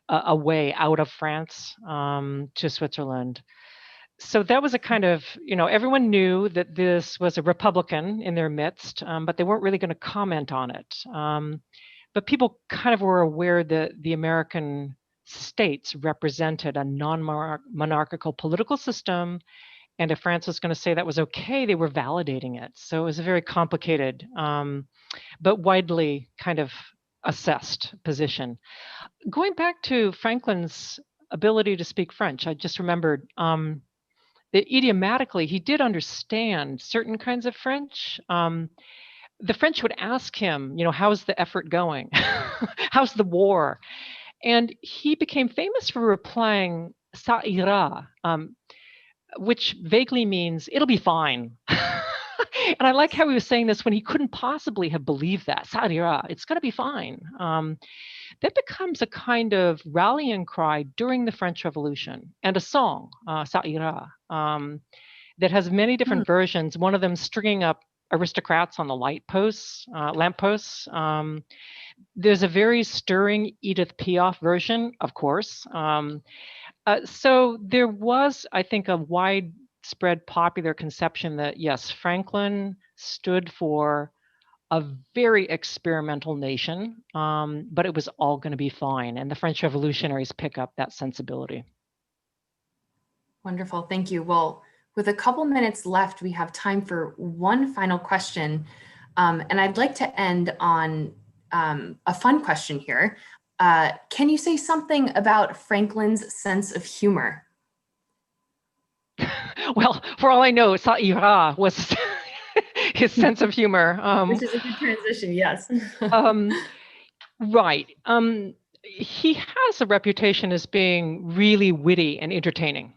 away out of France to Switzerland. So that was a kind of, everyone knew that this was a Republican in their midst, but they weren't really going to comment on it. But people kind of were aware that the American states represented a non-monarchical political system, and if France was going to say that was okay, they were validating it. So it was a very complicated, but widely kind of assessed position. Going back to Franklin's ability to speak French, I just remembered that idiomatically he did understand certain kinds of French. The French would ask him, how's the effort going? How's the war? And he became famous for replying ça ira, which vaguely means it'll be fine. And I like how he was saying this when he couldn't possibly have believed that. Ça ira, it's going to be fine. That becomes a kind of rallying cry during the French Revolution and a song, Ça ira, that has many different versions. One of them stringing up aristocrats on the lampposts. There's a very stirring Edith Piaf version, of course. So there was, I think, a widespread popular conception that, yes, Franklin stood for a very experimental nation, but it was all going to be fine. And the French revolutionaries pick up that sensibility. Wonderful, thank you. Well, with a couple minutes left, we have time for one final question. And I'd like to end on a fun question here. Can you say something about Franklin's sense of humor? Well, for all I know, ça ira was his sense of humor. Which is a good transition, yes. Right. He has a reputation as being really witty and entertaining.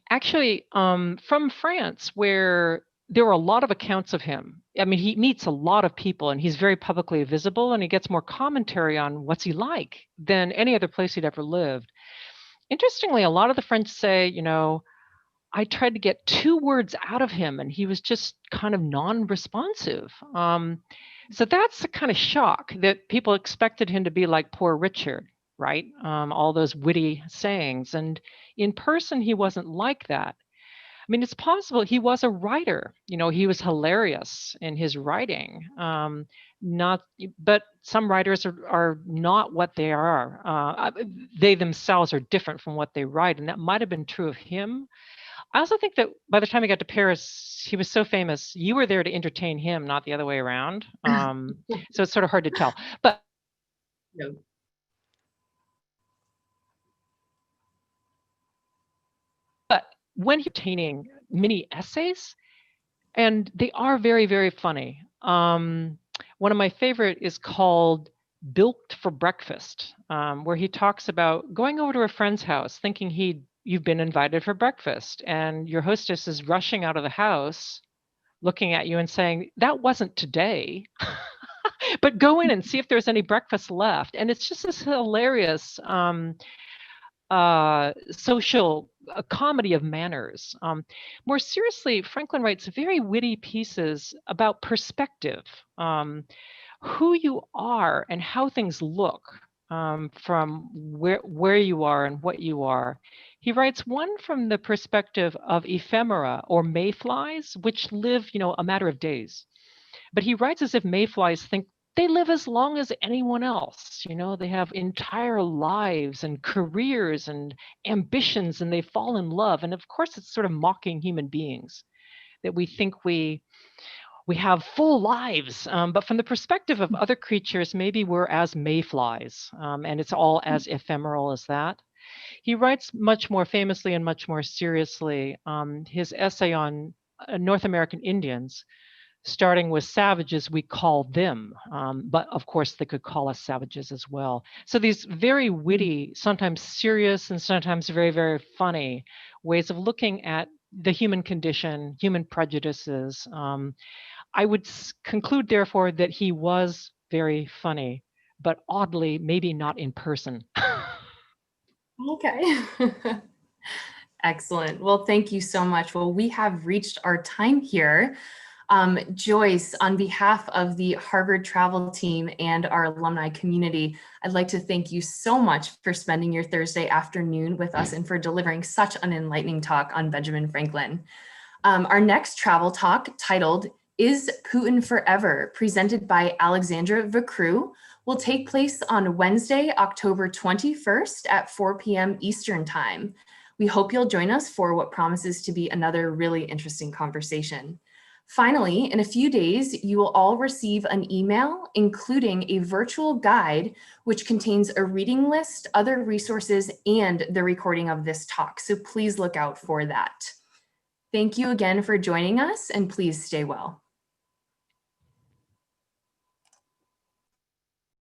Actually, from France, where there are a lot of accounts of him. I mean, he meets a lot of people and he's very publicly visible and he gets more commentary on what's he like than any other place he'd ever lived. Interestingly, a lot of the French say, you know, I tried to get 2 words out of him and he was just kind of non-responsive. So that's a kind of shock that people expected him to be like Poor Richard, right? All those witty sayings. And in person, he wasn't like that. I mean, it's possible he was a writer. You know, he was hilarious in his writing. But some writers are not what they are. They themselves are different from what they write, and that might have been true of him. I also think that by the time he got to Paris, he was so famous. You were there to entertain him, not the other way around. So it's sort of hard to tell. But No. when he's obtaining mini essays, and they are very, very funny. One of my favorite is called Bilked for Breakfast, where he talks about going over to a friend's house thinking you've been invited for breakfast, and your hostess is rushing out of the house looking at you and saying, that wasn't today. But go in and see if there's any breakfast left. And it's just this hilarious social comedy of manners. More seriously, Franklin writes very witty pieces about perspective, who you are and how things look from where you are and what you are. He writes one from the perspective of ephemera or mayflies, which live, you know, a matter of days. But he writes as if mayflies think they live as long as anyone else. You know, they have entire lives and careers and ambitions, and they fall in love. And of course, it's sort of mocking human beings that we think we have full lives. But from the perspective of other creatures, maybe we're as mayflies, and it's all as ephemeral as that. He writes much more famously and much more seriously his essay on North American Indians, starting with savages, we call them, but of course they could call us savages as well. So these very witty, sometimes serious and sometimes very, very funny ways of looking at the human condition, human prejudices. I would conclude, therefore, that he was very funny, but oddly, maybe not in person. Okay. Excellent. Well, thank you so much. Well, we have reached our time here. Joyce, on behalf of the Harvard travel team and our alumni community, I'd like to thank you so much for spending your Thursday afternoon with us and for delivering such an enlightening talk on Benjamin Franklin. Our next travel talk, titled Is Putin Forever?, presented by Alexandra Vacru, will take place on Wednesday, October 21st at 4 p.m. Eastern Time. We hope you'll join us for what promises to be another really interesting conversation. Finally, in a few days, you will all receive an email including a virtual guide, which contains a reading list, other resources, and the recording of this talk. So please look out for that. Thank you again for joining us, and please stay well.